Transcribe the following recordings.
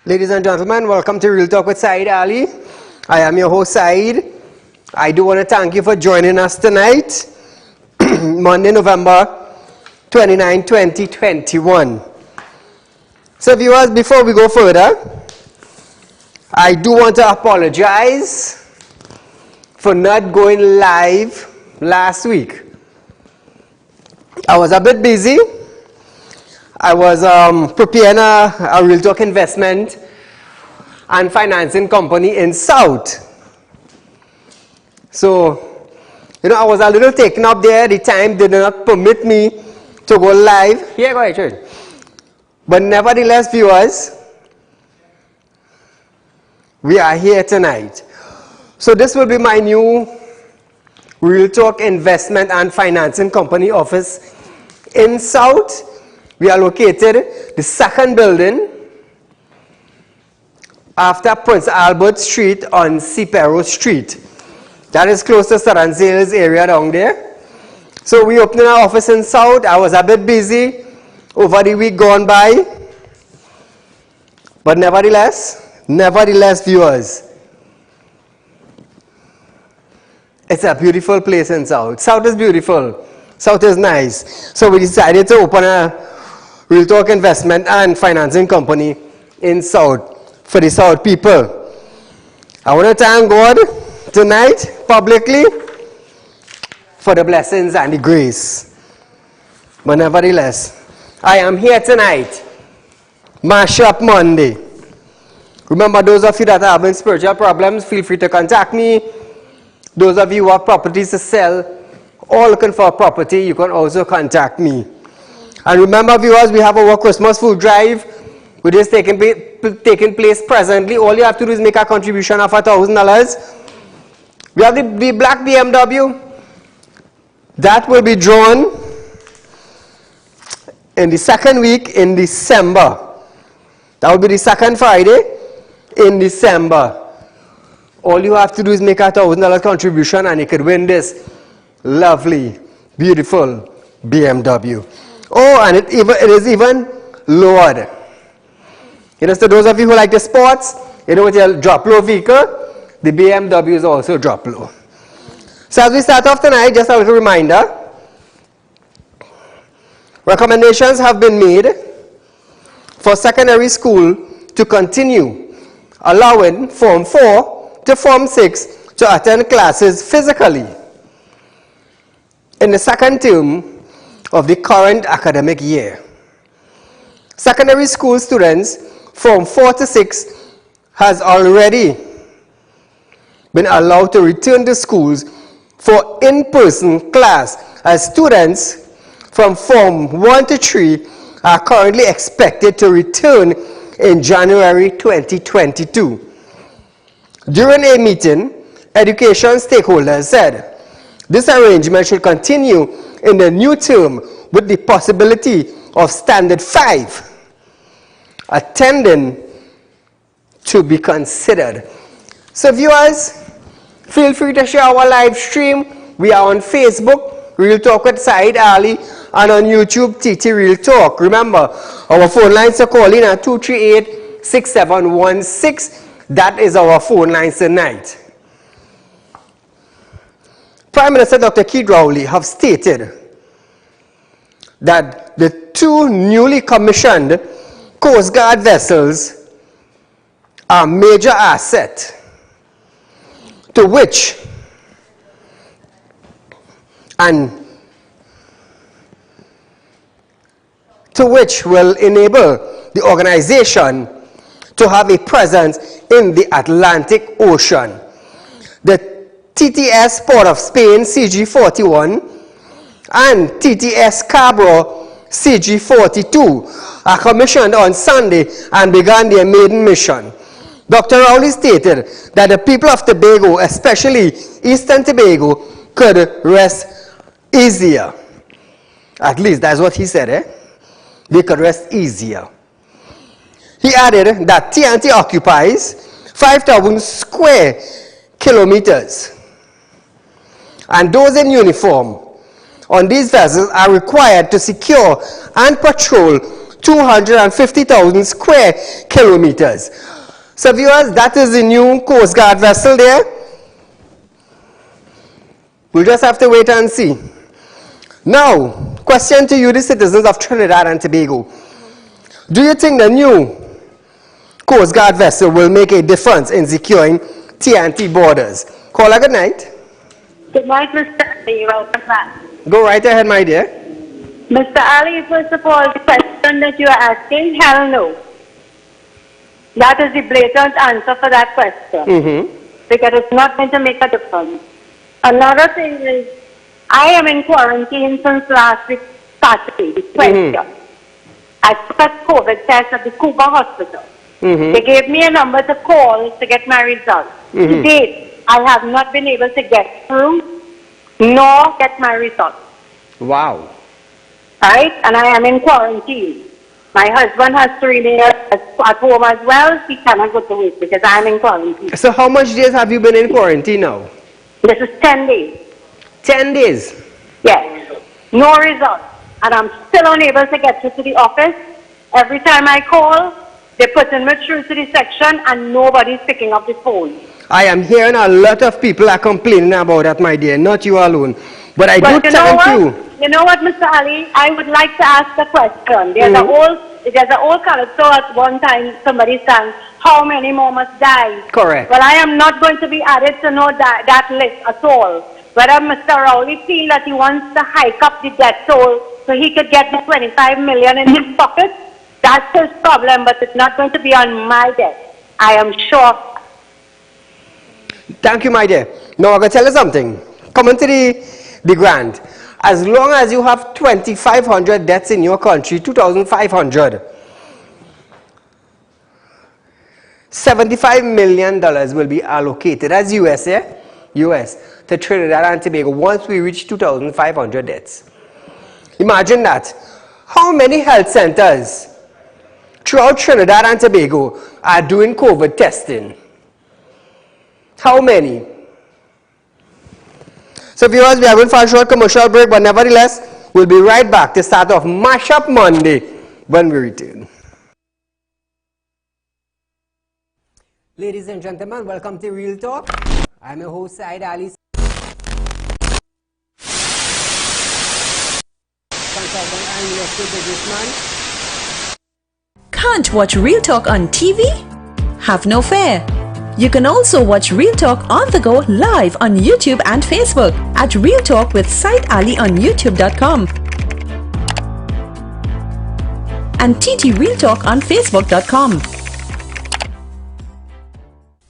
Ladies and gentlemen, welcome to Real Talk with Saieed Ali. I am your host, Saeed. I do want to thank you for joining us tonight, Monday, November 29, 2021. So viewers, before we go further, I do want to apologize for not going live last week. I was a bit busy. I was preparing a Real Talk investment and financing company in South. So, I was a little taken up there. The time did not permit me to go live. Here, go ahead. But nevertheless, viewers, we are here tonight. So this will be my new Real Talk investment and financing company office in South. We are located the second building after Prince Albert Street on Scarborough Street. That is close to Southern Sales area down there. So we opened our office in South. I was a bit busy over the week gone by. But nevertheless, viewers, it's a beautiful place in South. South is beautiful. South is nice. So we decided to open a Real Talk investment and financing company in South for the South people. I want to thank God tonight publicly for the blessings and the grace. But nevertheless, I am here tonight, Mash Up Monday. Remember, those of you that are having spiritual problems, feel free to contact me. Those of you who have properties to sell or looking for a property, you can also contact me. And remember, viewers, we have our Christmas food drive, which is taking place presently. All you have to do is make a contribution of $1,000. We have the black BMW. That will be drawn in the second week in December. That will be the second Friday in December. All you have to do is make a $1,000 contribution and you could win this lovely, beautiful BMW. Oh, and it is even lowered. So those of you who like the sports, with your drop-low vehicle, the BMW is also drop-low. So as we start off tonight, just a little reminder. Recommendations have been made for secondary school to continue allowing Form 4 to Form 6 to attend classes physically in the second term of the current academic year. Secondary school students from 4 to 6 has already been allowed to return to schools for in-person class, as students from Form 1 to 3 are currently expected to return in January 2022. During a meeting, education stakeholders said this arrangement should continue in the new term with the possibility of Standard 5 attending to be considered. So viewers, feel free to share our live stream. We are on Facebook, Real Talk with Saieed Ali, and on YouTube, TT Real Talk. Remember, our phone lines are calling at 238-6716. That is our phone lines tonight. Prime Minister Dr. Keith Rowley have stated that the two newly commissioned Coast Guard vessels are a major asset to which will enable the organization to have a presence in the Atlantic Ocean. The TTS Port of Spain CG-41 and TTS Scarborough CG-42 are commissioned on Sunday and began their maiden mission. Dr. Rowley stated that the people of Tobago, especially Eastern Tobago, could rest easier. At least that's what he said, They could rest easier. He added that TNT occupies 5,000 square kilometers. And those in uniform on these vessels are required to secure and patrol 250,000 square kilometers. So viewers, that is the new Coast Guard vessel there. We'll just have to wait and see. Now, question to you, the citizens of Trinidad and Tobago. Do you think the new Coast Guard vessel will make a difference in securing TNT borders? Call her good night. Good night, Mr. Ali. Welcome back. Go right ahead, my dear. Mr. Ali, first of all, the question that you are asking, hell no. That is the blatant answer for that question. Because it's not going to make a difference. Another thing is, I am in quarantine since last week, Saturday, the 20th. I took a COVID test at the Cuba hospital. They gave me a number to call to get my results. To date, I have not been able to get through nor get my results. Wow. Right? And I am in quarantine. My husband has to remain at home as well. He cannot go to work because I am in quarantine. So how much days have you been in quarantine now? This is 10 days. 10 days? Yes. No results. And I'm still unable to get through to the office. Every time I call, they put me through to the section and nobody's picking up the phone. I am hearing a lot of people are complaining about that, my dear. Not you alone. But I do thank you. You know what, Mr. Ali? I would like to ask a question. There's an old calypso at one time, somebody sang, how many more must die? Correct. Well, I am not going to be added to know that list at all. Whether Mr. Rowley feels that he wants to hike up the debt toll so he could get the 25 million in his pocket, that's his problem, but it's not going to be on my debt. I am sure. Thank you, my dear. Now I'm going to tell you something. Come into the grant. As long as you have 2,500 debts in your country, 2,500, $75 million will be allocated as US, US, to Trinidad and Tobago once we reach 2,500 debts. Imagine that. How many health centers throughout Trinidad and Tobago are doing COVID testing? How many? So viewers, we are going for a short commercial break, but nevertheless, we'll be right back to start off Mashup Monday when we return. Ladies and gentlemen, welcome to Real Talk. I'm your host, Saieed Ali, consultant and real estate businessman. Can't watch Real Talk on TV? Have no fear. You can also watch Real Talk on the go live on YouTube and Facebook at Real Talk with Saieed Ali on YouTube.com and TT Real Talk on Facebook.com.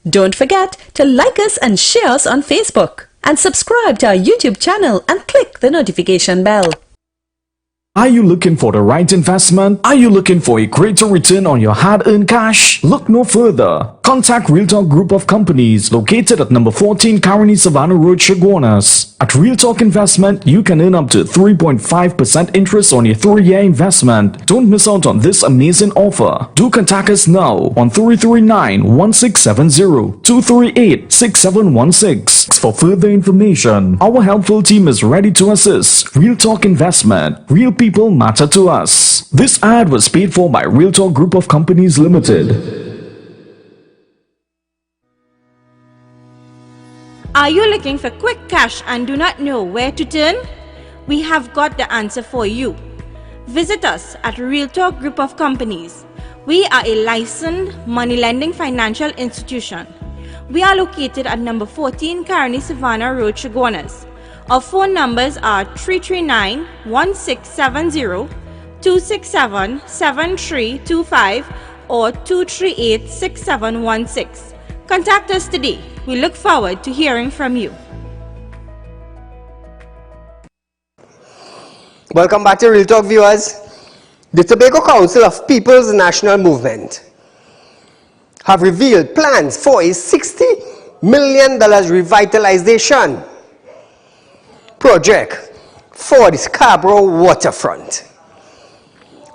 Don't forget to like us and share us on Facebook and subscribe to our YouTube channel and click the notification bell. Are you looking for the right investment? Are you looking for a greater return on your hard-earned cash? Look no further. Contact Real Talk Group of Companies located at number 14 Caroni Savannah Road, Chaguanas. At Real Talk Investment, you can earn up to 3.5% interest on your 3-year investment. Don't miss out on this amazing offer. Do contact us now on 339-1670, 238-6716 for further information. Our helpful team is ready to assist. Real Talk Investment. Real people matter to us. This ad was paid for by Real Talk Group of Companies Limited. Are you looking for quick cash and do not know where to turn? We have got the answer for you. Visit us at Real Talk Group of Companies. We are a licensed money lending financial institution. We are located at number 14 Caroni Savannah Road, Chaguanas. Our phone numbers are 339-1670, 267-7325 or 238-6716. Contact us today. We look forward to hearing from you. Welcome back to Real Talk, viewers. The Tobago Council of People's National Movement have revealed plans for a $60 million revitalization project for the Scarborough Waterfront.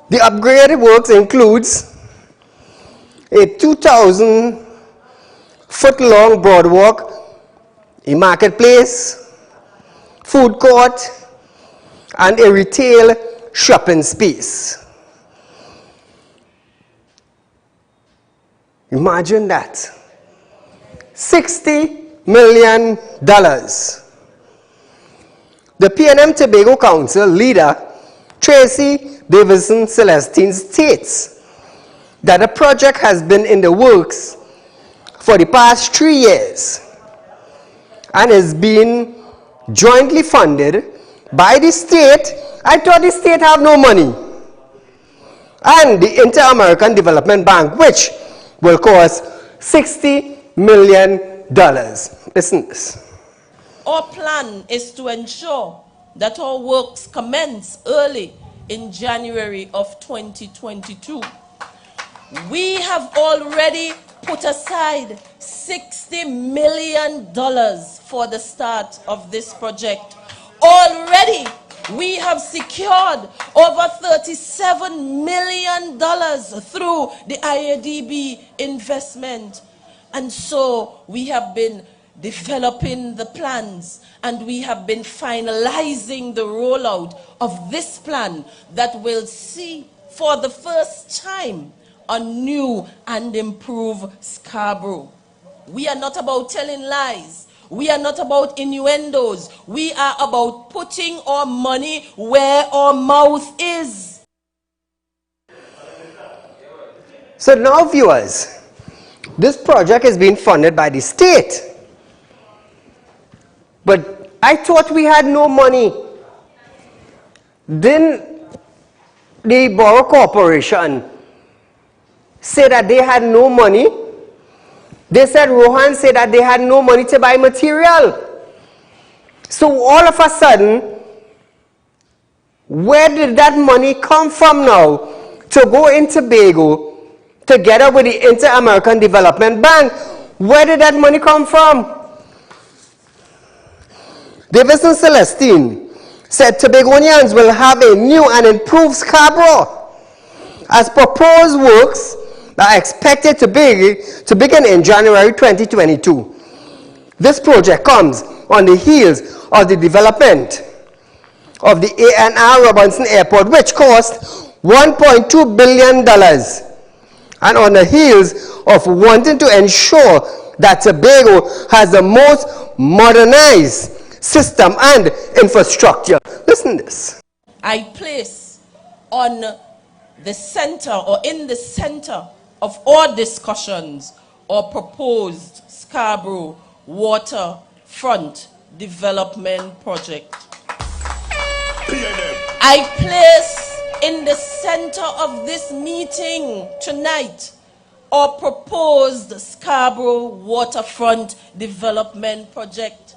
The upgraded works includes a 2,000-foot-long boardwalk, a marketplace, food court, and a retail shopping space. Imagine that. $60 million. The PNM Tobago Council leader, Tracy Davison Celestine, states that the project has been in the works for the past 3 years and is being jointly funded by the state. I thought the state have no money. And the Inter-American Development Bank, which will cost $60 million. Listen to this. Our plan is to ensure that our works commence early in January of 2022. We have already put aside $60 million for the start of this project. Already, we have secured over $37 million through the IADB investment. And so we have been developing the plans and we have been finalizing the rollout of this plan that will see for the first time a new and improved Scarborough. We are not about telling lies. We are not about innuendos. We are about putting our money where our mouth is. So now, viewers, this project is being funded by the state. But I thought we had no money. Didn't the Borough Corporation say that they had no money? They said, Rohan said that they had no money to buy material. So all of a sudden, where did that money come from now to go in Tobago together with the Inter-American Development Bank? Where did that money come from? Davison Celestine said Tobagonians will have a new and improved Scarborough as proposed works are expected to begin in January 2022. This project comes on the heels of the development of the A&R Robinson Airport, which cost $1.2 billion, and on the heels of wanting to ensure that Tobago has the most modernized system and infrastructure. Listen to this. I place on the center or in the center of all discussions or proposed Scarborough Waterfront Development Project. I place in the center of this meeting tonight our proposed Scarborough Waterfront Development Project.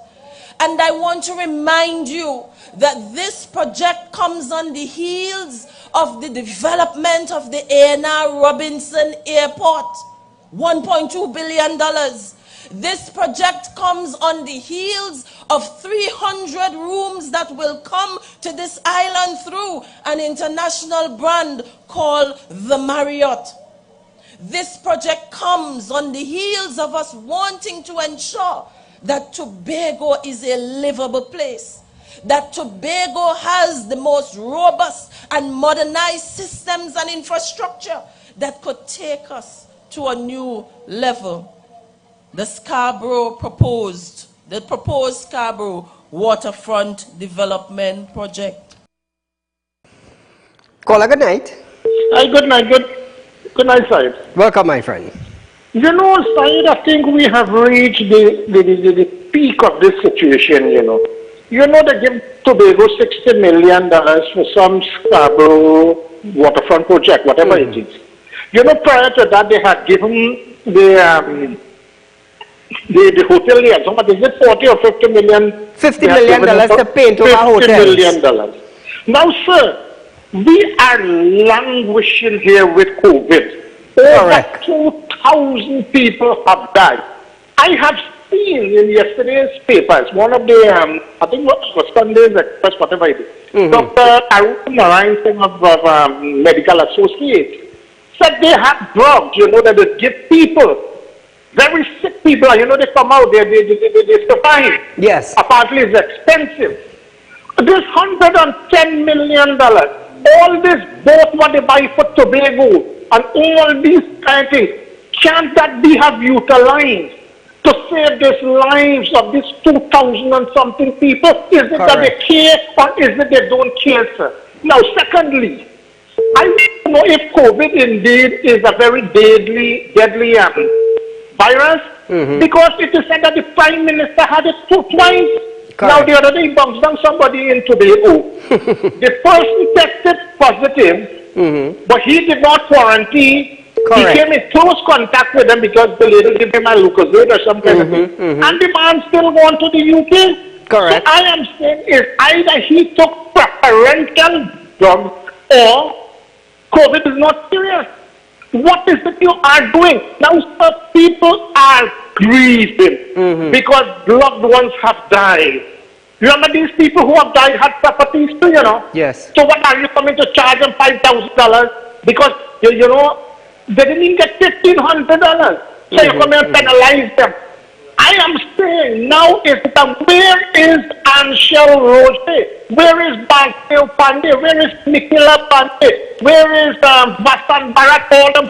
And I want to remind you that this project comes on the heels of the development of the A&R Robinson Airport, $1.2 billion. This project comes on the heels of 300 rooms that will come to this island through an international brand called the Marriott. This project comes on the heels of us wanting to ensure that Tobago is a livable place, that Tobago has the most robust and modernized systems and infrastructure that could take us to a new level. The proposed Scarborough Waterfront Development Project. Caller, good night. Good night, good night, Saieed. Welcome, my friend. You know, Saieed, I think we have reached the peak of this situation, you know. You know, they give Tobago $60 million for some Scarborough waterfront project, whatever it is. You know, prior to that, they had given the hotel, so what is it, 40 or 50 million? $50 million to paint over hotels. $50 million. Now, sir, we are languishing here with COVID. Over 2,000 people have died. I have seen in yesterday's papers, one of the, I think what was Sunday's Express, whatever it is, Dr. Arun Narayan Singh of Medical Associates said they have drugs, you know, that they give people, very sick people, you know, they come out, they survive. Yes. Apparently it's expensive. This $110 million, all this, both what they buy for Tobago and all these kind of things, Can't that be have utilized to save these lives of these 2,000 and something people? Is it that they care or is it they don't care, sir? Now, secondly, I don't know if COVID indeed is a very deadly virus, because it is said that the Prime Minister had it twice. Now, the other day, he bounced down somebody in Tobago. The person tested positive, but he did not quarantine. He came in close contact with them because the lady gave him a Lucozade or some kind of thing. And the man still gone to the UK. Correct. So I am saying is either he took preferential drugs or COVID is not serious. What is it you are doing? Now, sir, people are grieving because loved ones have died. Remember these people who have died had properties too, you know? Yes. So what are you coming to charge them $5,000? Because, you know, they didn't even get $1,500. So you come and penalize them. I am saying now is that where is Anshel Roche? Where is Bhakdev Pandey? Where is Nikhila Pandey? Where is Vasan Bharat? All them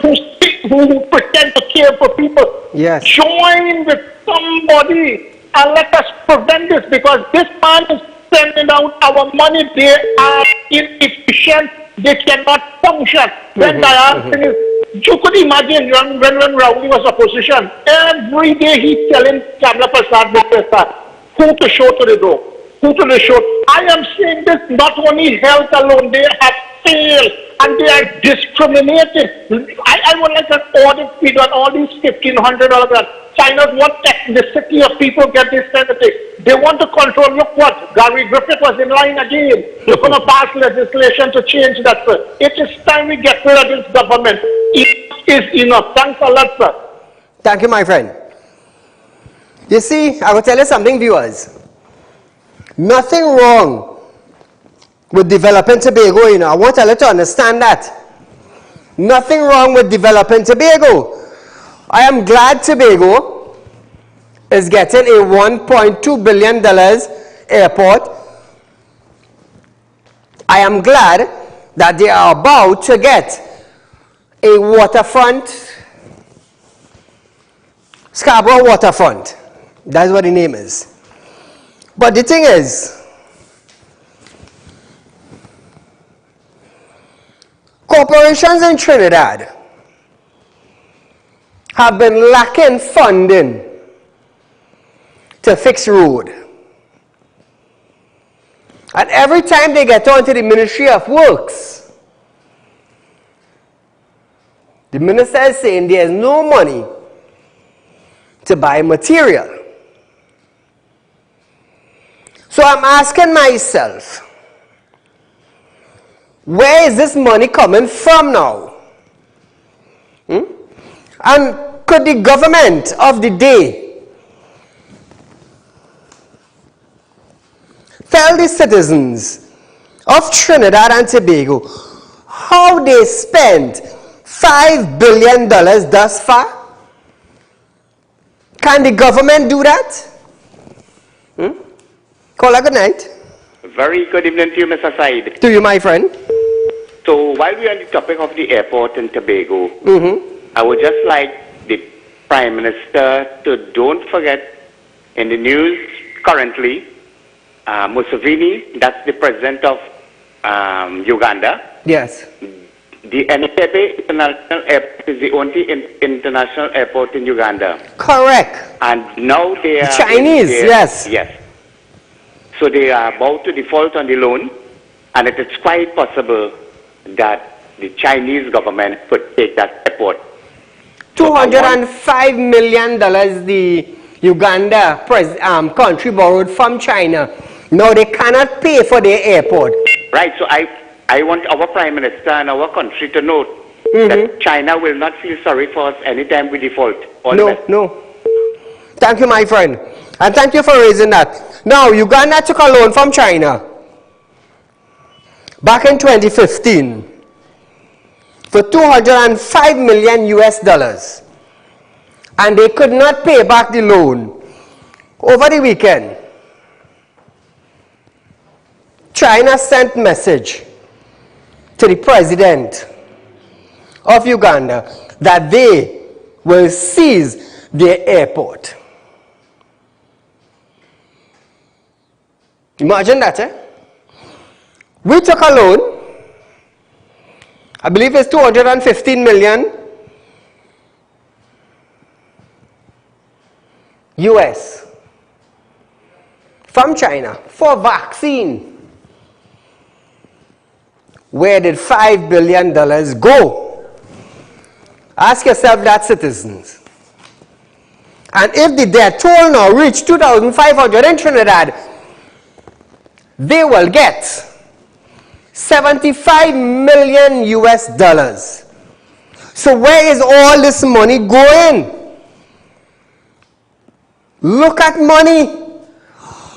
who pretend to care for people? Yes. Join with somebody and let us prevent this, because this man is sending out our money. They are inefficient. They cannot function. When the other thing is, you could imagine when Rowley was opposition, every day he's telling Kamla Prasad who to show to the door, who to the show. I am saying this, not only health alone, they have failed and they are discriminated. I would like an audit fee on all these $1,500. China's what ethnicity of people get this kind of thing. They want to control. Look what, Gary Griffith was in line again. You're going to pass legislation to change that, sir. It is time we get rid of this government. It is enough. Thanks a lot, sir. Thank you, my friend. You see, I will tell you something, viewers. Nothing wrong with developing Tobago, you know. I want you to understand that. Nothing wrong with developing Tobago. I am glad Tobago is getting a $1.2 billion airport. I am glad that they are about to get a waterfront, Scarborough Waterfront. That's what the name is. But the thing is, corporations in Trinidad have been lacking funding to fix road. And every time they get onto the Ministry of Works, the minister is saying there's no money to buy material. So I'm asking myself, where is this money coming from now? And could the government of the day tell the citizens of Trinidad and Tobago how they spent $5 billion thus far? Can the government do that? Caller, good night. Very good evening to you, Mr. Said. To you, my friend. So while we are on the topic of the airport in Tobago, I would just like the Prime Minister to don't forget in the news currently, Museveni, that's the president of Uganda. Yes. The Entebbe International Airport is the only international airport in Uganda. Correct. And now they are... Chinese, yes. Yes. So they are about to default on the loan, and it is quite possible that the Chinese government could take that airport. $205 million the Uganda country borrowed from China. Now they cannot pay for their airport. Right, so I want our Prime Minister and our country to note that China will not feel sorry for us anytime we default. No. Thank you, my friend. And thank you for raising that. Now, Uganda took a loan from China back in 2015 for $205 million US. And they could not pay back the loan. Over the weekend, China sent message to the president of Uganda that they will seize their airport. Imagine that, eh? We took a loan, I believe it's 215 million US from China for vaccine. Where did $5 billion go? Ask yourself that, citizens. And if the debt toll now reach 2,500 in Trinidad, they will get 75 million US dollars. So where is all this money going? Look at money.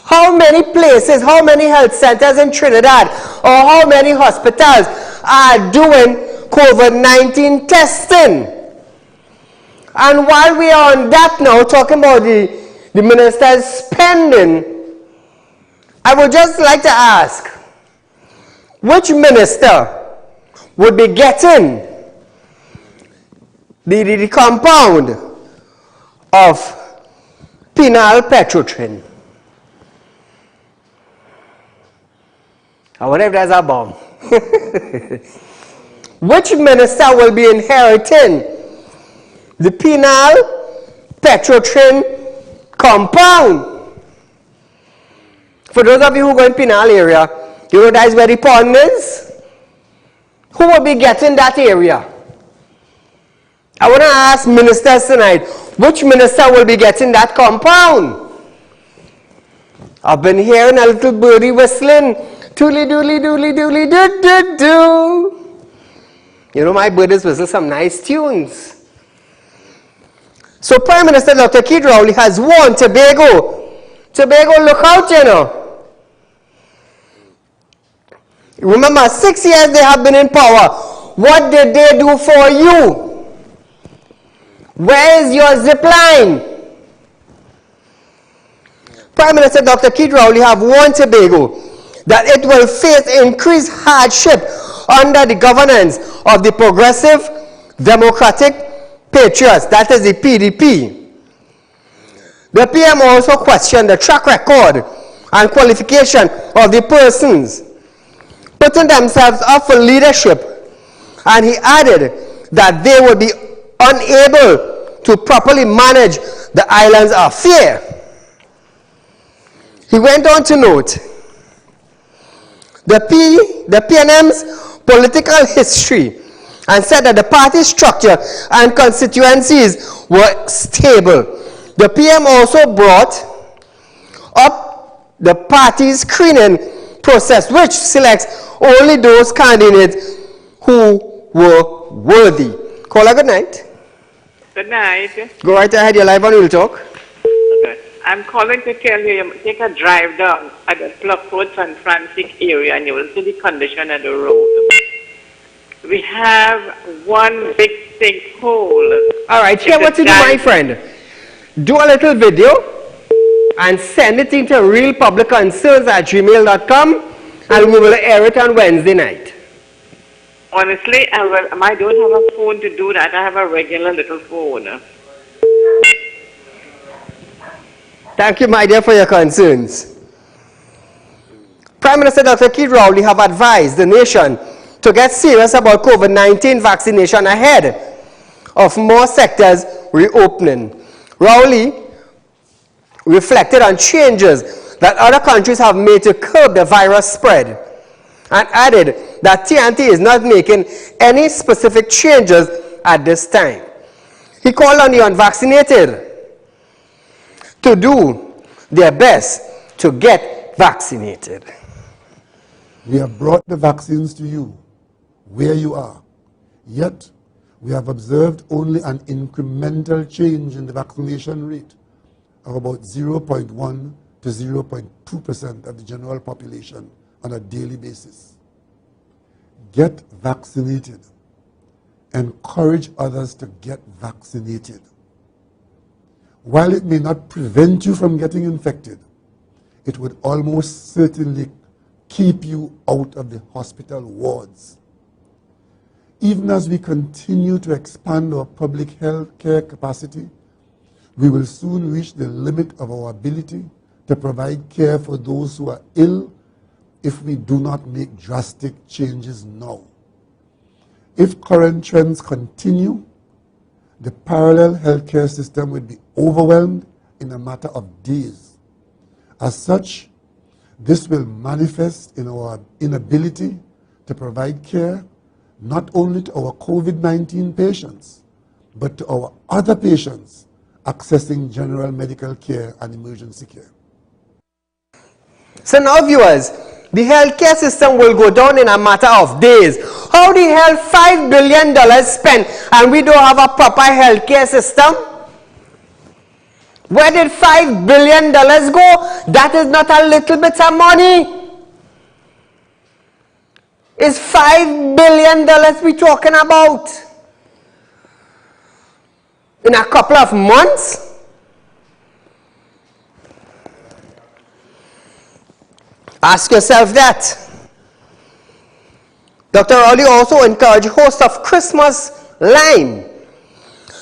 How many places, how many health centers in Trinidad, or how many hospitals are doing COVID-19 testing? And while we are on that now, talking about the minister's spending, I would just like to ask, which minister would be getting the compound of penal petrotrin? I wonder if there's a bomb. Which minister will be inheriting the penal petrotrin compound? For those of you who go in penal area, you know that is where the pond is? Who will be getting that area? I want to ask ministers tonight, which minister will be getting that compound? I've been hearing a little birdie whistling, toodly doodly doodly doodly doo doo doo. You know, my birdies whistle some nice tunes. So Prime Minister Dr. Saieed Ali has warned Tobago. Tobago, look out, you know. Remember, 6 years they have been in power. What did they do for you? Where is your zip line? Prime Minister Dr. Saieed Ali have warned Tobago that it will face increased hardship under the governance of the Progressive Democratic Patriots, that is the PDP. The PM also questioned the track record and qualification of the persons putting themselves up for leadership, and he added that they would be unable to properly manage the island's affairs. He went on to note the PNM's political history and said that the party structure and constituencies were stable. The PM also brought up the party's screening process, which selects only those candidates who were worthy. Caller, good night. Good night. Go right ahead, you're live on Real Talk. Okay. I'm calling to tell you, take a drive down at the Pluck Road, San Francisco area, and you will see the condition of the road. We have one big sinkhole. All right, here what to do, my friend. Do a little video and send it into realpublicconcerns@gmail.com, and we will air it on Wednesday night. Honestly, I don't have a phone to do that. I have a regular little phone. Thank you, my dear, for your concerns. Prime Minister Dr. Saieed Ali have advised the nation to get serious about COVID-19 vaccination ahead of more sectors reopening. Rowley reflected on changes that other countries have made to curb the virus spread and added that TNT is not making any specific changes at this time. He called on the unvaccinated to do their best to get vaccinated. We have brought the vaccines to you where you are, yet we have observed only an incremental change in the vaccination rate of about 0.1 to 0.2% of the general population on a daily basis. Get vaccinated. Encourage others to get vaccinated. While it may not prevent you from getting infected, it would almost certainly keep you out of the hospital wards. even as we continue to expand our public health care capacity, we will soon reach the limit of our ability to provide care for those who are ill if we do not make drastic changes now. If current trends continue, the parallel healthcare system will be overwhelmed in a matter of days. As such, this will manifest in our inability to provide care not only to our COVID-19 patients, but to our other patients accessing general medical care and emergency care. So now, viewers, the healthcare system will go down in a matter of days. How the hell $5 billion spent and we don't have a proper healthcare system? Where did $5 billion go? That is not a little bit of money. It's $5 billion we're talking about. In a couple of months? Ask yourself that. Dr. Ali also encouraged hosts of Christmas Lime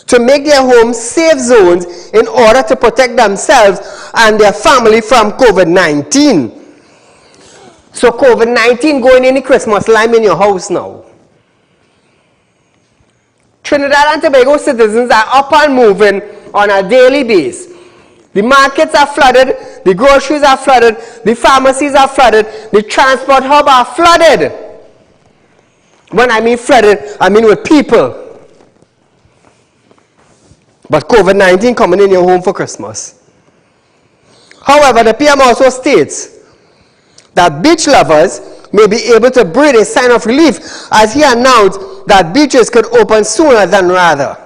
to make their homes safe zones in order to protect themselves and their family from COVID-19. So COVID-19 going in the Christmas Lime in your house now. Trinidad and Tobago citizens are up and moving on a daily basis. The markets are flooded, the groceries are flooded, the pharmacies are flooded, the transport hub are flooded. When I mean flooded, I mean with people. But COVID-19 coming in your home for Christmas. However, the PM also states that beach lovers may be able to breathe a sign of relief as he announced that beaches could open sooner than rather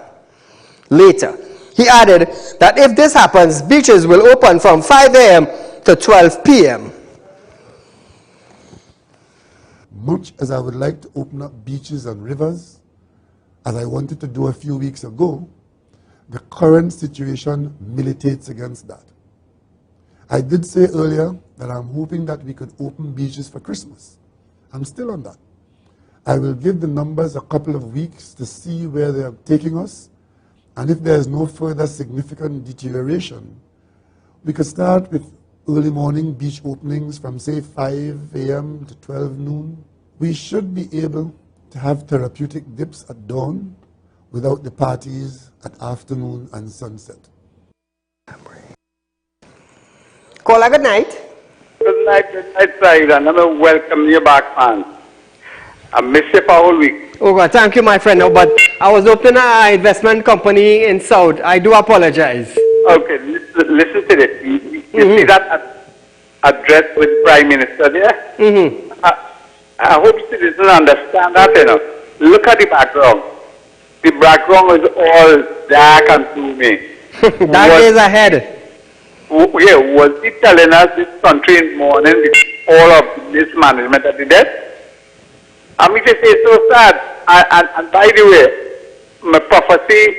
later. He added that if this happens, beaches will open from 5 a.m. to 12 p.m. Much as I would like to open up beaches and rivers, as I wanted to do a few weeks ago, the current situation militates against that. I did say earlier that I'm hoping that we could open beaches for Christmas. I'm still on that. I will give the numbers a couple of weeks to see where they are taking us, and if there is no further significant deterioration, we could start with early morning beach openings from say 5 a.m. to 12 noon. We should be able to have therapeutic dips at dawn without the parties at afternoon and sunset. Caller, good night. Good night, Saieed, and I welcome you back, man. I missed you for a whole week. Oh God, thank you, my friend. No, but I was opening an investment company in South. I do apologize. Okay, listen to this. You see that address with Prime Minister there? I hope citizens understand that, you know. Look at the background. The background is all dark and gloomy. Dark days ahead. Yeah, was he telling us this country in the morning with all of mismanagement at the desk? I mean, to say so sad. And by the way, my prophecy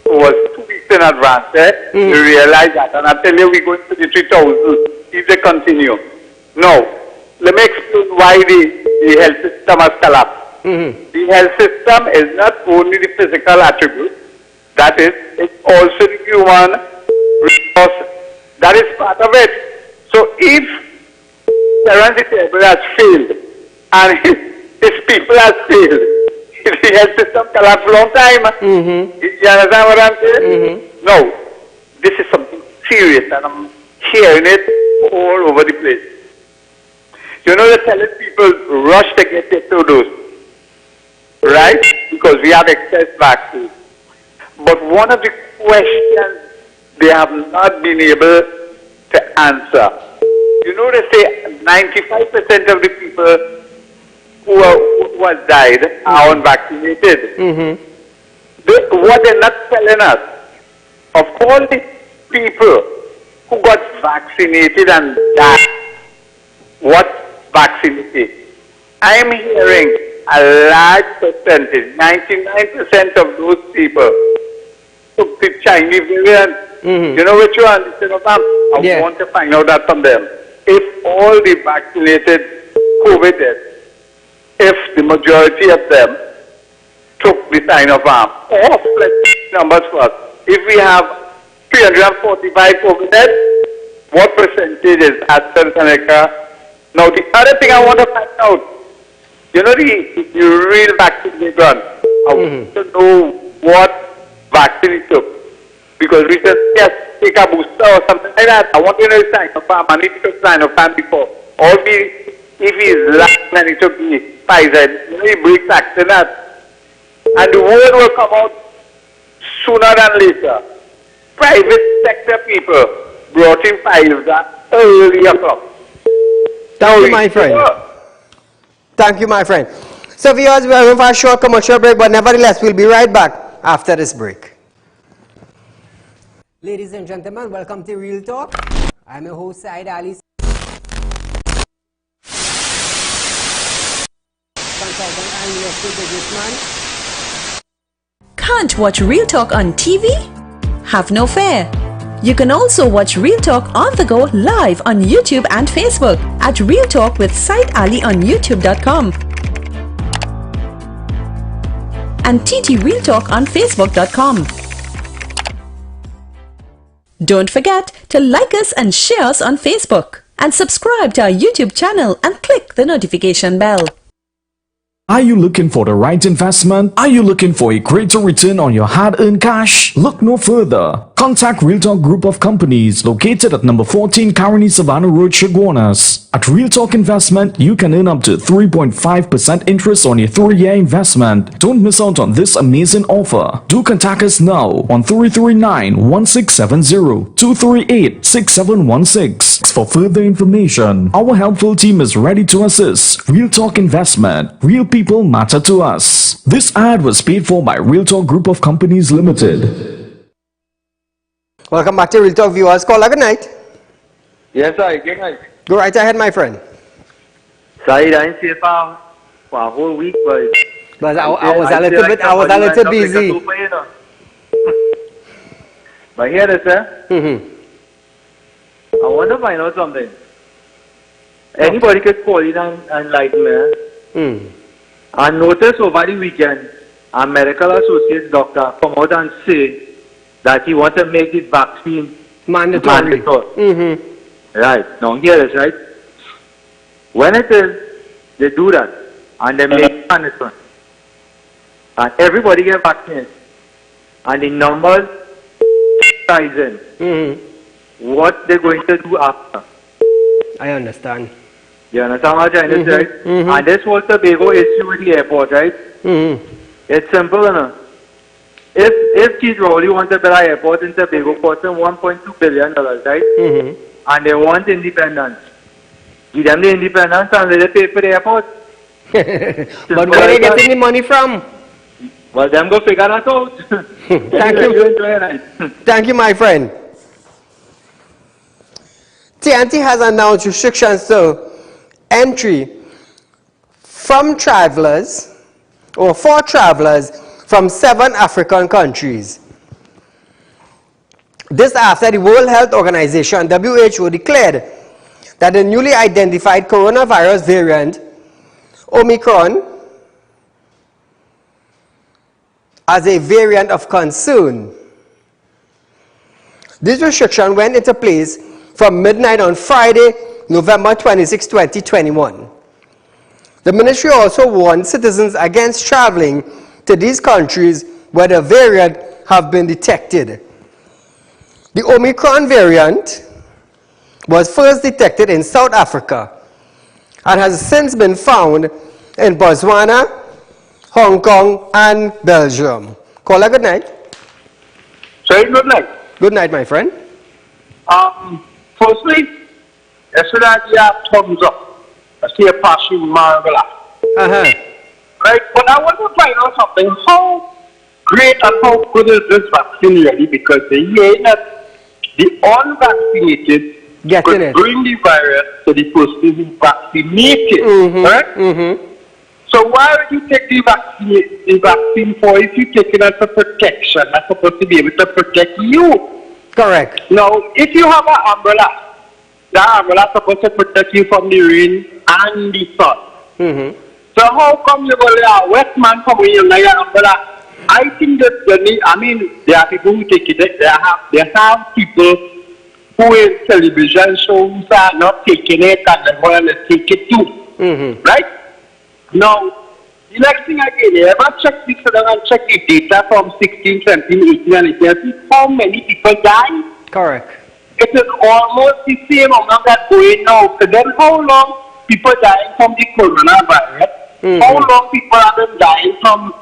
was 2 weeks in advance. We realized that. And I tell you, we're going to the 3,000 if they continue. No. Let me explain why the health system has collapsed. The health system is not only the physical attribute, that is, it's also the human resource. That is part of it. So if Terence has failed and his people have failed, the health system collapsed a long time. You understand what I'm saying? No. This is something serious and I'm hearing it all over the place. You know, they're telling people rush to get their 2 doses, right? Because we have excess vaccines. But one of the questions they have not been able to answer. You know, they say 95% of the people who have died are unvaccinated. What they're not telling us, of all the people who got vaccinated and died, what vaccinated? I am hearing a large percentage, 99% of those people took the Chinese variant. You know which one? I want to find out that from them. If all the vaccinated COVID deaths, if the majority of them took the sign of arm. Off, let's see numbers first. If we have 345 COVID deaths, what percentage is AstraZeneca? Now, the other thing I want to find out, you know, the real vaccine they done. I want to know what vaccine it took. Because we just take a booster or something like that. I want to know the Sinopharm, and if he took Sinopharm before. Or if he's lying and he took the Pfizer, you know, he breaks facts in that. And the word will come out sooner than later. Private sector people brought in Pfizer early o'clock. Thank you, my friend. Thank you, my friend. So viewers, we are going for a short commercial break, but nevertheless, we'll be right back after this break. Ladies and gentlemen, welcome to Real Talk. I'm your host, Saieed Ali, consultant and real estate businessman. Can't watch Real Talk on TV? Have no fear. You can also watch Real Talk on the go live on YouTube and Facebook at Real Talk with Saieed Ali on YouTube.com and TT Real Talk on Facebook.com. Don't forget to like us and share us on Facebook and subscribe to our YouTube channel and click the notification bell. Are you looking for the right investment? Are you looking for a greater return on your hard-earned cash? Look no further. Contact Real Talk Group of Companies located at number 14 Caroni Savannah Road, Chaguanas. At Real Talk Investment, you can earn up to 3.5% interest on your 3-year investment. Don't miss out on this amazing offer. Do contact us now on 339-1670, 238-6716 for further information. Our helpful team is ready to assist. Real Talk Investment. Real people matter to us. This ad was paid for by Real Talk Group of Companies Limited. Welcome back to Real Talk, viewers. Caller, good night. Yes, sir. Good night. Go right ahead, my friend. Saeed, I didn't see for a whole week, but I was a little busy. But here it is, sir. I want to find out something. Anybody could call in and enlighten me. I noticed over the weekend, a medical associate doctor come out and say that he wants to make the vaccine mandatory. Right. Now here it is, right? When it is, they do that and they make mandatory. And everybody get vaccinated. And the numbers rising. What they're going to do after? I understand. You understand what I'm trying to say, right? And this was Tobago issue with the airport, right? It's simple enough. If Keith Rowley wants to build an airport in Tobago costing $1.2 billion, right? And they want independence. Give them the independence and let them pay for the airport. But where are they getting the money from? Well, them go figure that out. Thank you. Thank you, my friend. TNT has announced restrictions to entry from travelers or for travelers from 7 African countries. This after the World Health Organization, WHO, declared that the newly identified coronavirus variant, Omicron, as a variant of concern. This restriction went into place from midnight on Friday, November 26, 2021. The ministry also warned citizens against traveling to these countries where the variant have been detected. The Omicron variant was first detected in South Africa and has since been found in Botswana, Hong Kong, and Belgium. Caller, good night. Sorry, good night. Good night, my friend. Firstly, yesterday I have thumbs up. I see a passing marvelous. Right, but I want to find out something. How great and how good is this vaccine really? Because they hear that the unvaccinated could bring the virus to the person who is vaccinated. Right? So why would you take the vaccine for if you take it as a protection? That's supposed to be able to protect you. Correct. Now, if you have an umbrella, that umbrella is supposed to protect you from the rain and the sun. So how come you go there, Westman from Umbrella? I think that the need, I mean, there are people who take it, they have people who in television shows are not taking it and they want to take it too. Right? Now, the next thing again, you ever check this and check the data from 16, 17, 18 and 18, see how many people die? Correct. It is almost the same amount that going now. So then how long people dying from the coronavirus? How long people have been dying from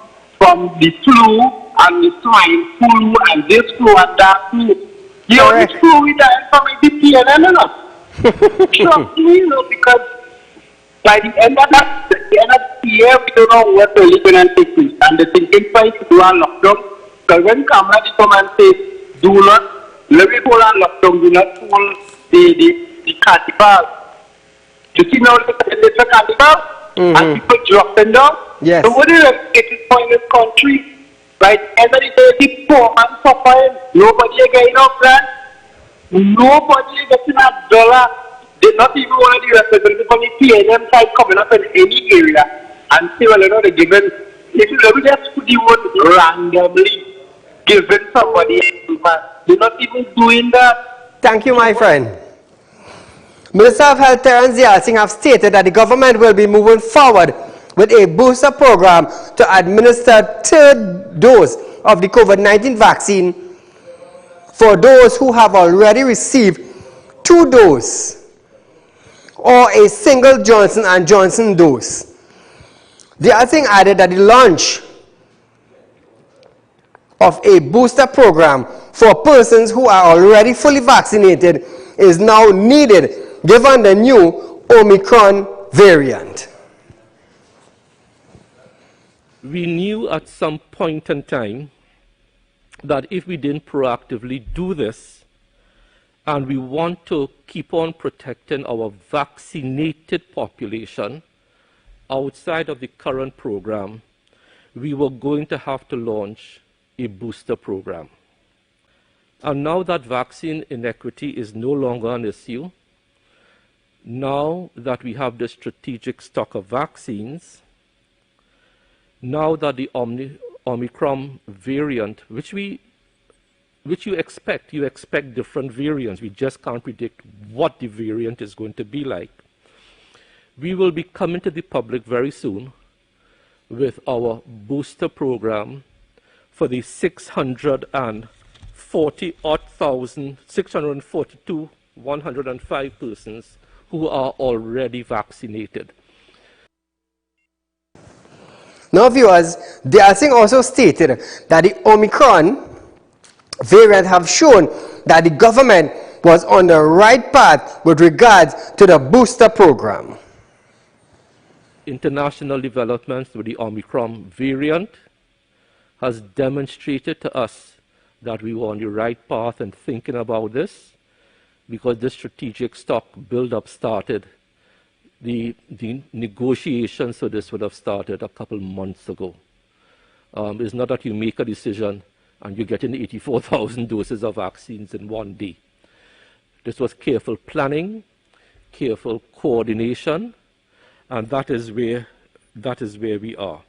the flu and the swine flu and this flu and that flu? You know, this flu we dying from the PNN or not? Trust me, you know, because by the end of the year, we don't know what really going to take place. And the thinking price to do a lockdown. Because when camera come and say, do not, let me hold on lockdown, do not hold the carnival. You see now the carnival? And people dropping down. Yes. So what is it for in this country? Right? Every day the poor man suffering. Nobody is getting up grant. Nobody is getting a dollar. They're not even one of the representatives from the PNM side coming up in any area and say, well, you know, they're giving, if you just put the word randomly, giving somebody a they're not even doing that. Thank you, my friend. Minister of Health Terence Yasing have stated that the government will be moving forward with a booster program to administer third dose of the COVID-19 vaccine for those who have already received 2 doses or a single Johnson & Johnson dose. The Yasing added that the launch of a booster program for persons who are already fully vaccinated is now needed given the new Omicron variant. We knew at some point in time that if we didn't proactively do this, and we want to keep on protecting our vaccinated population outside of the current program, we were going to have to launch a booster program. And now that vaccine inequity is no longer an issue, now that we have the strategic stock of vaccines, now that the Omicron variant, which you expect different variants, we just can't predict what the variant is going to be like. We will be coming to the public very soon with our booster program for the 642,105 persons who are already vaccinated. Now, viewers, the Yasing also stated that the Omicron variant have shown that the government was on the right path with regards to the booster program. International developments with the Omicron variant has demonstrated to us that we were on the right path in thinking about this, because this strategic stock build-up started. The negotiations for this would have started a couple months ago. It's not that you make a decision and you're getting 84,000 doses of vaccines in one day. This was careful planning, careful coordination, and that is where we are.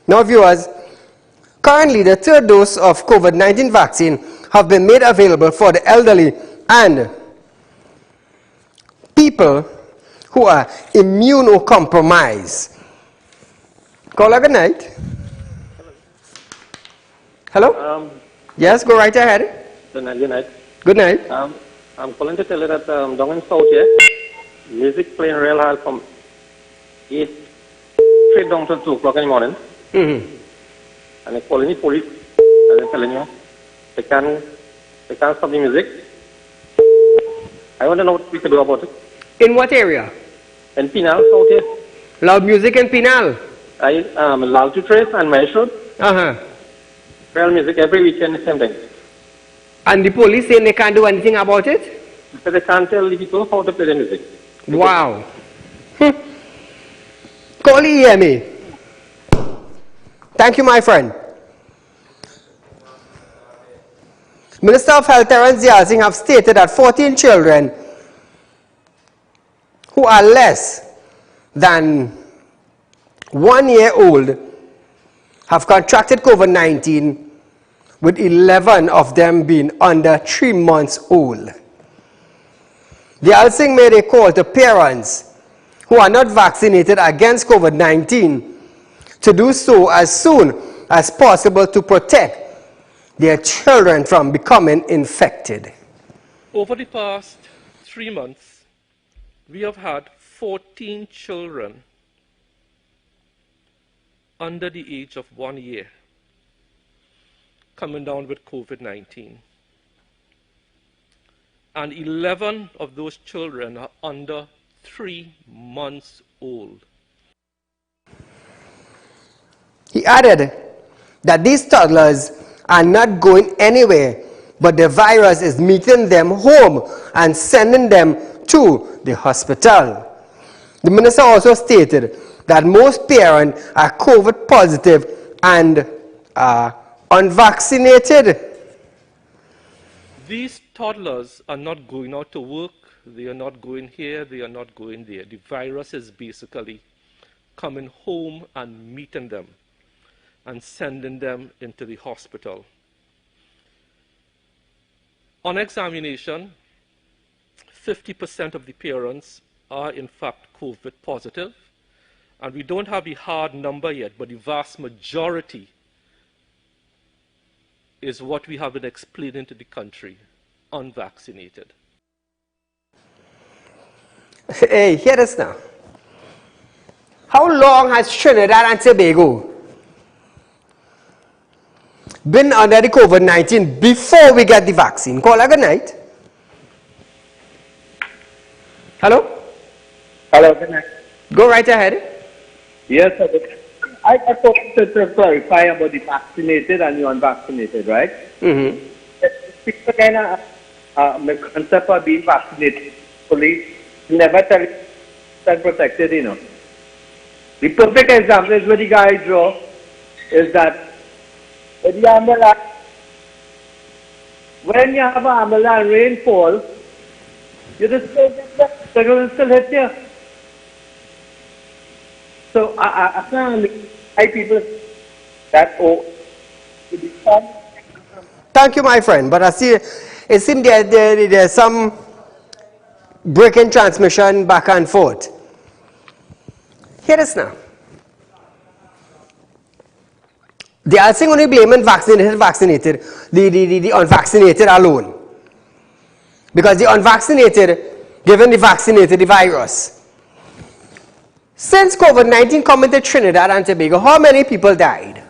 Now, viewers, currently the 3rd dose of COVID-19 vaccine have been made available for the elderly and people who are immunocompromised. Caller, good night. Hello? Yes, go right ahead. Good night. Good night. I'm calling to tell you that down in South here, music playing real hard from 8 straight down to 2 o'clock in the morning. And they're calling the police and they're telling you they can't stop the music. I want to know what we can do about it. In what area? In Pinal, South here. Loud music in Pinal? Loud to Trace and Maestro. Real music every weekend, the same thing. And the police saying they can't do anything about it? Because they can't tell the people how to play the music. Wow. Call EMA. Thank you, my friend. Minister of Health Terence Yasing have stated that 14 children who are less than 1 year old have contracted COVID-19, with 11 of them being under 3 months old. They also made a call to parents who are not vaccinated against COVID-19 to do so as soon as possible to protect their children from becoming infected. Over the past 3 months, we have had 14 children under the age of 1 year coming down with COVID-19. And 11 of those children are under 3 months old. He added that these toddlers are not going anywhere, but the virus is meeting them home and sending them to the hospital. The minister also stated that most parents are COVID positive and are unvaccinated. These toddlers are not going out to work, they are not going here, they are not going there. The virus is basically coming home and meeting them and sending them into the hospital. On examination, 50% of the parents are in fact COVID positive, and we don't have a hard number yet, but the vast majority is what we have been explaining to the country, unvaccinated. Hey, hear this now. How long has Trinidad and Tobago been under the COVID-19 before we get the vaccine? Call a good night. Hello? Hello, good night. Go right ahead. Yes, sir. I thought to clarify about the vaccinated and the unvaccinated, right? Mm-hmm. People kind of the concept of being vaccinated fully never tell you that protected, you know. The perfect example is what the guy draw is that when you have an umbrella and rainfall, you just still hit you. So I can't people that Thank you, my friend. But I see it seems there's some breaking transmission back and forth. Hear this now. They are saying only blaming vaccinated, the unvaccinated alone. Because the unvaccinated given the vaccinated the virus. Since COVID-19 came into Trinidad and Tobago, how many people died?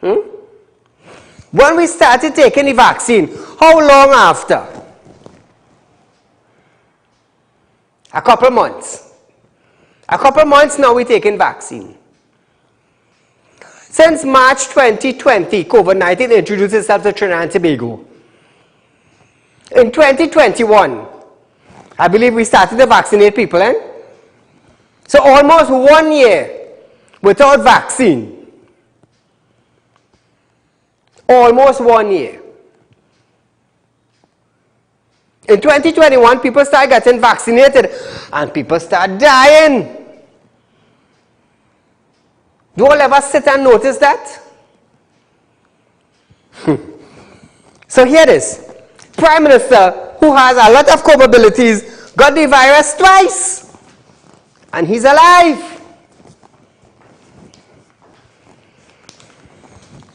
When we started taking the vaccine, how long after? A couple months. A couple months now we're taking vaccine. Since March 2020, COVID-19 introduced itself to Trinidad and Tobago. In 2021, I believe we started to vaccinate people, So almost 1 year without vaccine. Almost 1 year. In 2021, people start getting vaccinated and people start dying. Do you all ever sit and notice that? So here it is. Prime Minister, who has a lot of comorbidities, got the virus twice. And he's alive.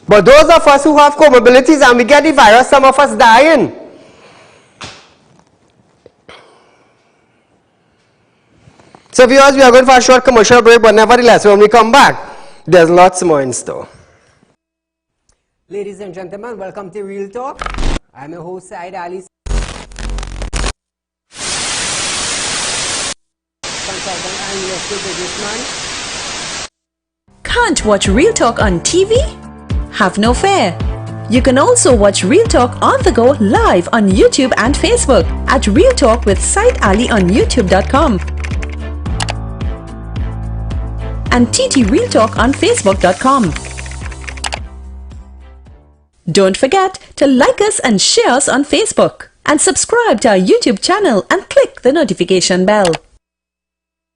But those of us who have comorbidities and we get the virus, some of us dying. So viewers, we are going for a short commercial break, but nevertheless, when we come back, there's lots more in store. Ladies and gentlemen, welcome to Real Talk. I'm your host, Saieed Ali. Can't watch Real Talk on TV? Have no fear. You can also watch Real Talk on the go live on YouTube and Facebook at Real Talk with Saieed Ali on YouTube.com and TT Real Talk on Facebook.com. Don't forget to like us and share us on Facebook and subscribe to our YouTube channel and click the notification bell.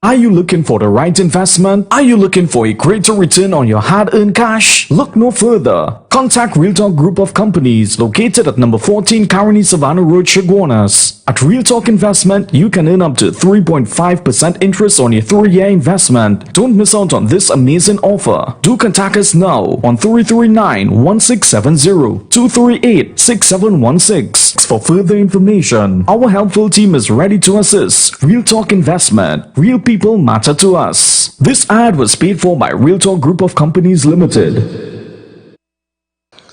Are you looking for the right investment? Are you looking for a greater return on your hard-earned cash? Look no further. Contact Real Talk Group of Companies located at number 14 Caroni Savannah Road, Chaguanas. At Real Talk Investment, you can earn up to 3.5% interest on your 3-year investment. Don't miss out on this amazing offer. Do contact us now on 339-1670, 238-6716 for further information. Our helpful team is ready to assist. Real Talk Investment. Real people matter to us. This ad was paid for by Real Talk Group of Companies Limited.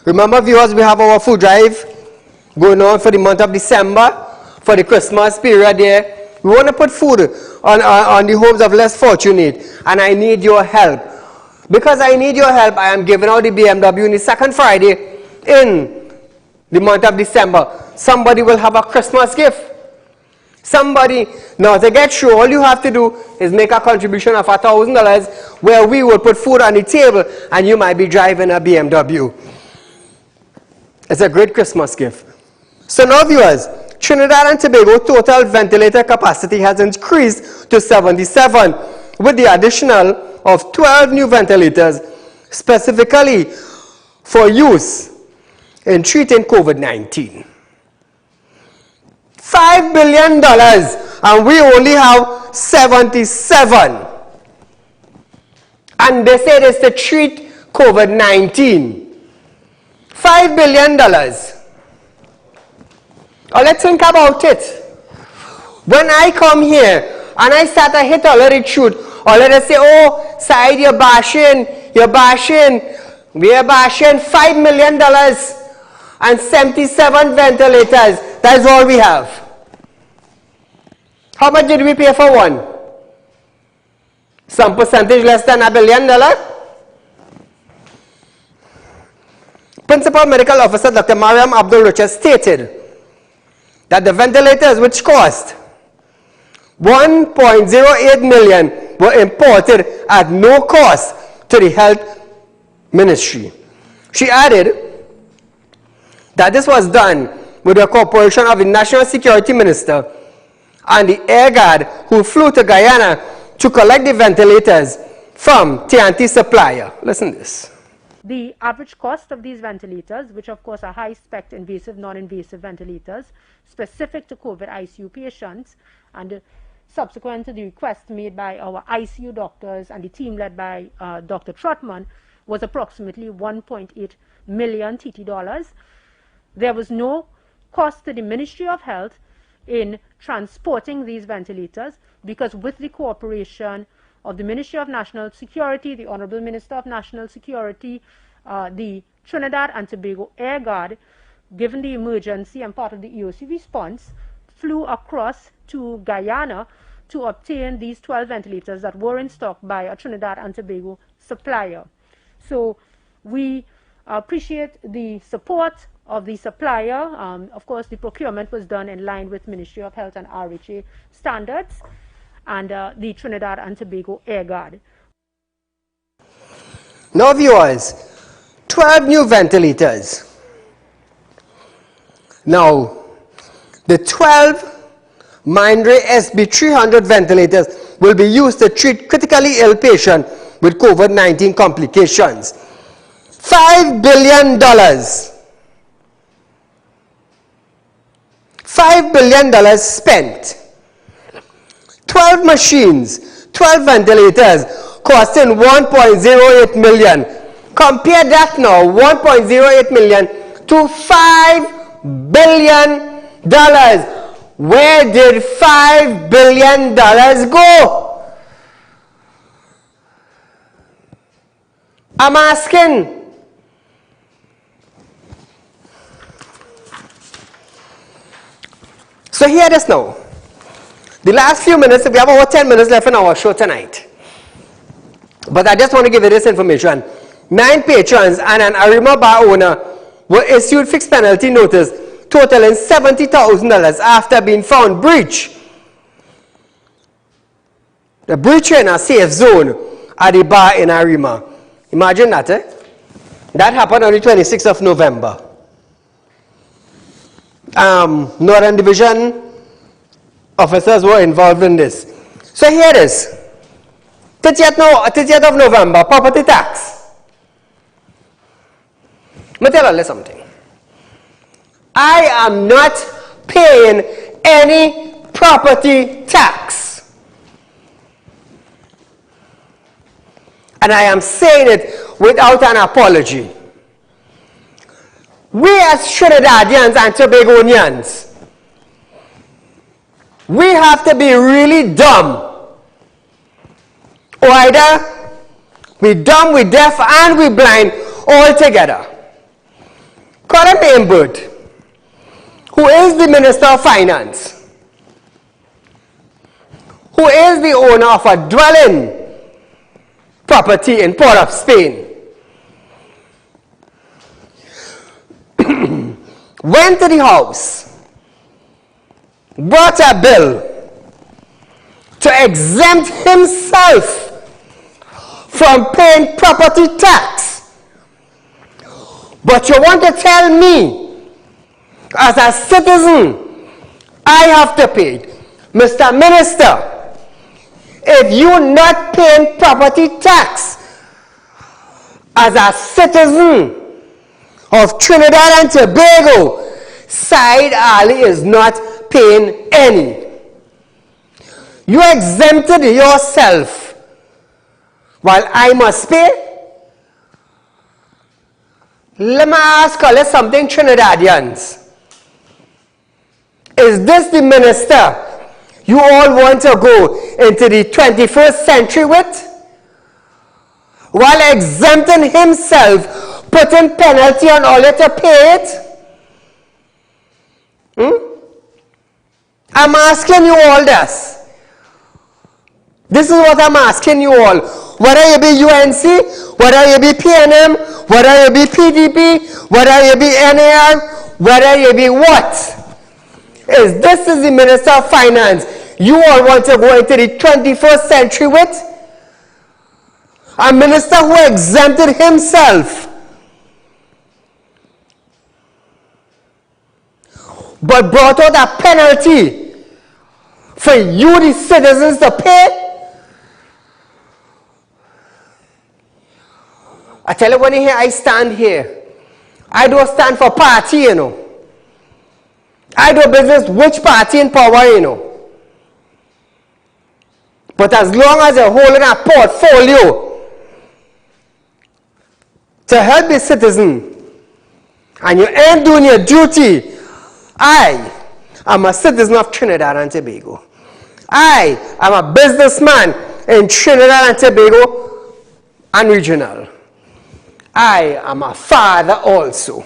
Remember, viewers, we have our food drive going on for the month of December, for the Christmas period there. We want to put food on the homes of less fortunate, and I need your help. Because I need your help, I am giving out the BMW on the second Friday in the month of December. Somebody will have a Christmas gift. Somebody, now to get through, all you have to do is make a contribution of $1,000 where we will put food on the table and you might be driving a BMW. It's a great Christmas gift. So now viewers, Trinidad and Tobago total ventilator capacity has increased to 77 with the additional of 12 new ventilators specifically for use in treating COVID-19. $5 billion and we only have 77. And they said it's to treat COVID-19. $5 billion. Oh, let's think about it. When I come here and I start to hit all of the truth, or let us say, oh, Saieed, you're bashing, we're bashing $5 million and 77 ventilators. That's all we have. How much did we pay for one? Some percentage less than $1 billion. Principal Medical Officer Dr. Mariam Abdul Richard stated that the ventilators, which cost $1.08 million, were imported at no cost to the health ministry. She added that this was done with the cooperation of the National Security Minister and the Air Guard who flew to Guyana to collect the ventilators from TNT supplier. Listen to this. The average cost of these ventilators, which of course are high-spec invasive, non-invasive ventilators, specific to COVID ICU patients, and subsequent to the request made by our ICU doctors and the team led by Dr. Trotman, was approximately 1.8 million TT dollars. There was no cost to the Ministry of Health in transporting these ventilators because with the cooperation of the Ministry of National Security, the Honorable Minister of National Security, the Trinidad and Tobago Air Guard, given the emergency and part of the EOC response, flew across to Guyana to obtain these 12 ventilators that were in stock by a Trinidad and Tobago supplier. So we appreciate the support of the supplier. Of course, the procurement was done in line with Ministry of Health and RHA standards, and the Trinidad and Tobago Air Guard. Now viewers, 12 new ventilators. Now, the 12 Mindray SB300 ventilators will be used to treat critically ill patients with COVID-19 complications. $5 billion. $5 billion spent. 12 machines, 12 ventilators, costing $1.08 million. Compare that now, $1.08 million to $5 billion. Where did $5 billion go? I'm asking. So hear this now. The last few minutes, we have over 10 minutes left in our show tonight. But I just want to give you this information. 9 patrons and an Arima bar owner were issued fixed penalty notice totaling $70,000 after being found breach. The breach in a safe zone at the bar in Arima. Imagine that, eh? That happened on the 26th of November. Northern Division officers were involved in this. So here it is. 30th of November, property tax. Let me tell you something. I am not paying any property tax. And I am saying it without an apology. We as Trinidadians and Tobagonians, we have to be really dumb. Or either we dumb, we deaf, and we blind all together. Colin Mainbird, who is the Minister of Finance, who is the owner of a dwelling property in Port of Spain, went to the house, brought a bill to exempt himself from paying property tax. But you want to tell me, as a citizen, I have to pay. Mr. Minister, if you're not paying property tax as a citizen of Trinidad and Tobago, Saieed Ali is not paying any. You exempted yourself while I must pay. Let me ask you something, Trinidadians. Is this the minister you all want to go into the 21st century with? While exempting himself, putting penalty on all you to pay it? I'm asking you all this. This is what I'm asking you all. Whether you be UNC, whether you be PNM, whether you be PDP, whether you be NAR, whether you be what? This is the Minister of Finance you all want to go into the 21st century with? A minister who exempted himself, but brought out a penalty for you, the citizens, to pay? I tell you, when you hear I stand here, I don't stand for party, you know. I do business which party in power, you know. But as long as you're holding a portfolio to help the citizen and you ain't doing your duty, I am a citizen of Trinidad and Tobago. I am a businessman in Trinidad and Tobago and regional. I am a father also.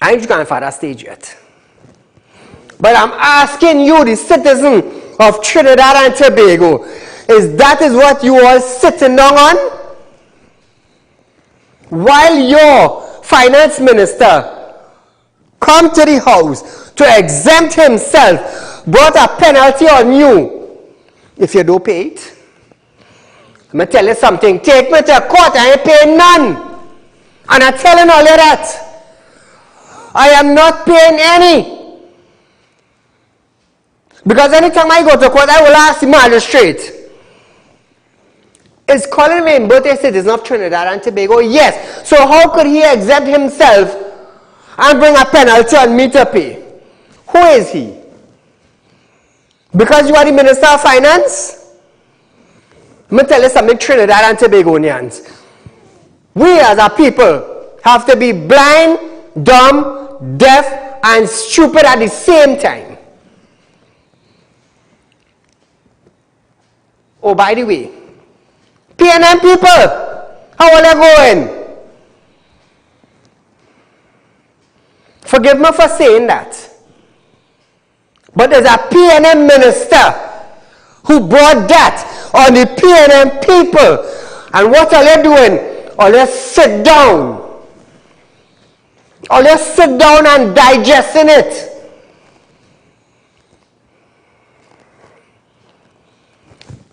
I ain't going for that stage yet. But I'm asking you, the citizen of Trinidad and Tobago, is what you all sitting down on? While your finance minister come to the house to exempt himself, brought a penalty on you if you don't pay it. I'm going to tell you something. Take me to court, I ain't paying none. And I'm telling all of that. I am not paying any. Because anytime I go to court, I will ask the magistrate, is Colin Mainbird a citizen of Trinidad and Tobago? Yes. So how could he exempt himself and bring a penalty on me to pay? Who is he? Because you are the Minister of Finance? Let me tell you something, Trinidad and Tobagonians. We as a people have to be blind, dumb, deaf, and stupid at the same time. Oh, by the way, PNM people, how are they going? Forgive me for saying that. But there's a PNM minister who brought that on the PNM people. And what are they doing? Or they sit down. Or they sit down and digesting it.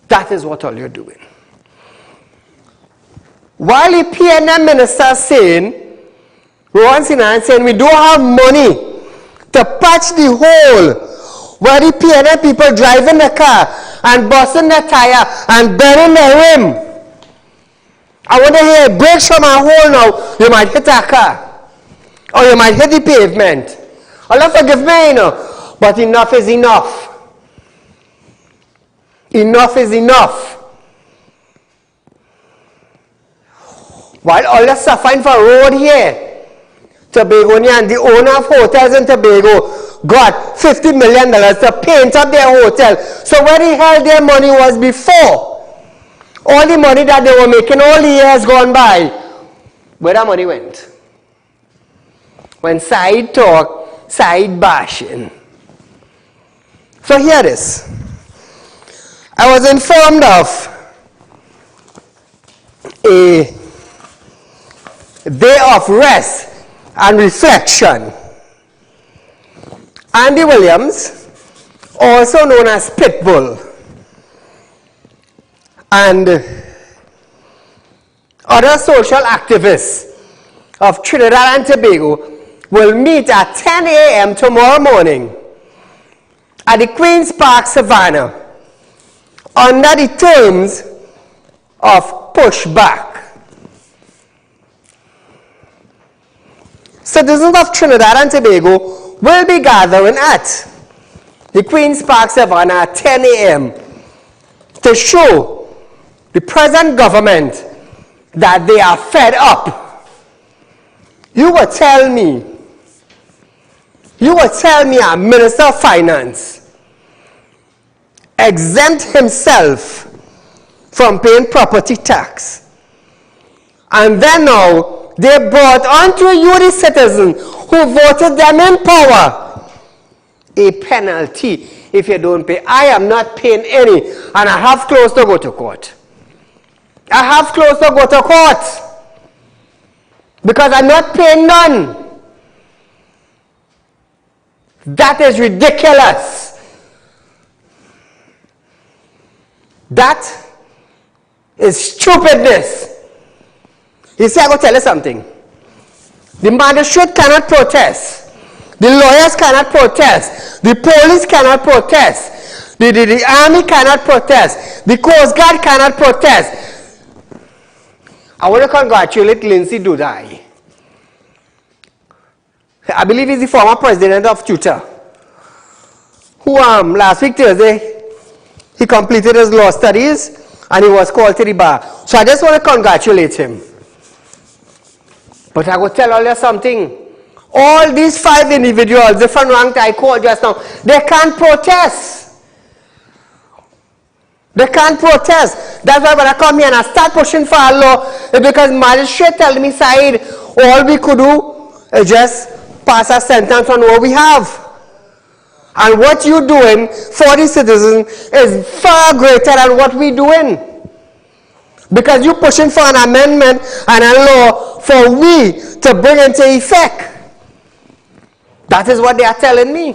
That is what all you're doing. While the PNM minister is saying, once in and saying, we don't have money to patch the hole where the PNM people drive in the car and busting the tire and bending the rim. I want to hear brakes from a hole now. You might hit a car. Or you might hit the pavement. Allah forgive me, you know. But enough is enough. Enough is enough. While all the suffering for road here, Tobagonian, the owner of hotels in Tobago, got $50 million to paint up their hotel. So where the hell their money was before? All the money that they were making all the years gone by, where that money went? When Saieed talk, Saieed bashing. So here it is. I was informed of a day of rest and reflection. Andy Williams, also known as Pitbull, and other social activists of Trinidad and Tobago will meet at 10 a.m. tomorrow morning at the Queen's Park Savannah under the terms of pushback. Citizens of Trinidad and Tobago will be gathering at the Queen's Park Savannah at 10 a.m. to show the present government that they are fed up. You will tell me a Minister of Finance exempt himself from paying property tax, and then now they brought onto you, the citizen who voted them in power, a penalty if you don't pay. I am not paying any, and I have close to go to court. I have close to go to court because I'm not paying none. That is ridiculous. That is stupidness. You see, I go tell you something. The magistrate cannot protest. The lawyers cannot protest. The police cannot protest. The army cannot protest. The Coast Guard cannot protest. I want to congratulate Lindsay Dudai. I believe he's the former president of Twitter, who last week Thursday, he completed his law studies and he was called to the bar. So I just want to congratulate him. But I will tell you something. All these 5 individuals, different rank I called just now, they can't protest. They can't protest. That's why when I come here and I start pushing for a law, because magistrate tell me, Saieed, all we could do is just pass a sentence on what we have. And what you're doing for the citizens is far greater than what we're doing. Because you're pushing for an amendment and a law for we to bring into effect. That is what they are telling me.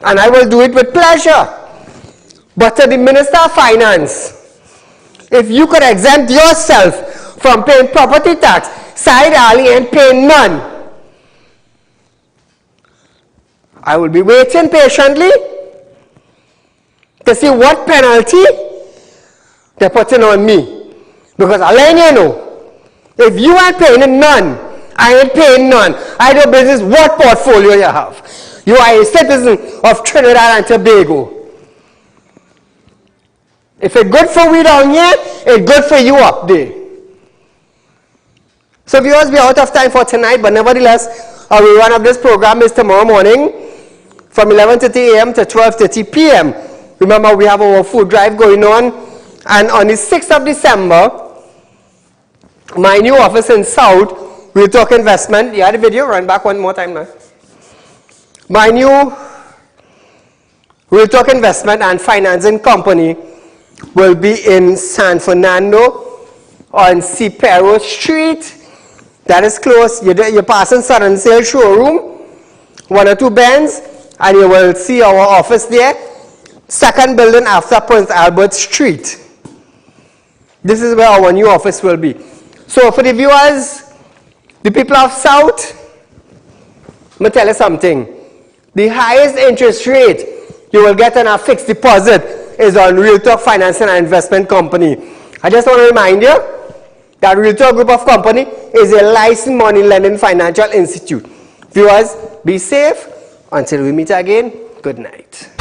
And I will do it with pleasure. But to the Minister of Finance, if you could exempt yourself from paying property tax, Saieed Ali ain't paying none. I will be waiting patiently to see what penalty they're putting on me. Because I'll let you know, if you ain't paying none, I ain't paying none. I do business what portfolio you have. You are a citizen of Trinidad and Tobago. If it's good for we down here, it's good for you up there. So viewers, we are out of time for tonight, but nevertheless, our rerun of this program is tomorrow morning from 11:30 a.m. to 12:30 p.m. Remember, we have our food drive going on, and on the 6th of December, my new office in South, Real Talk Investment, you had the video, run back one more time now. My new Real Talk Investment and Financing Company will be in San Fernando on Cipero Street. That is close. You're passing Southern Sale Showroom, 1 or 2 bends, and you will see our office there. Second building after Prince Albert Street. This is where our new office will be. So for the viewers, the people of South, let me tell you something. The highest interest rate you will get on a fixed deposit is on Real Talk Finance and Investment Company. I just want to remind you that Real Talk Group of Company is a licensed money lending financial institute. Viewers, be safe. Until we meet again, good night.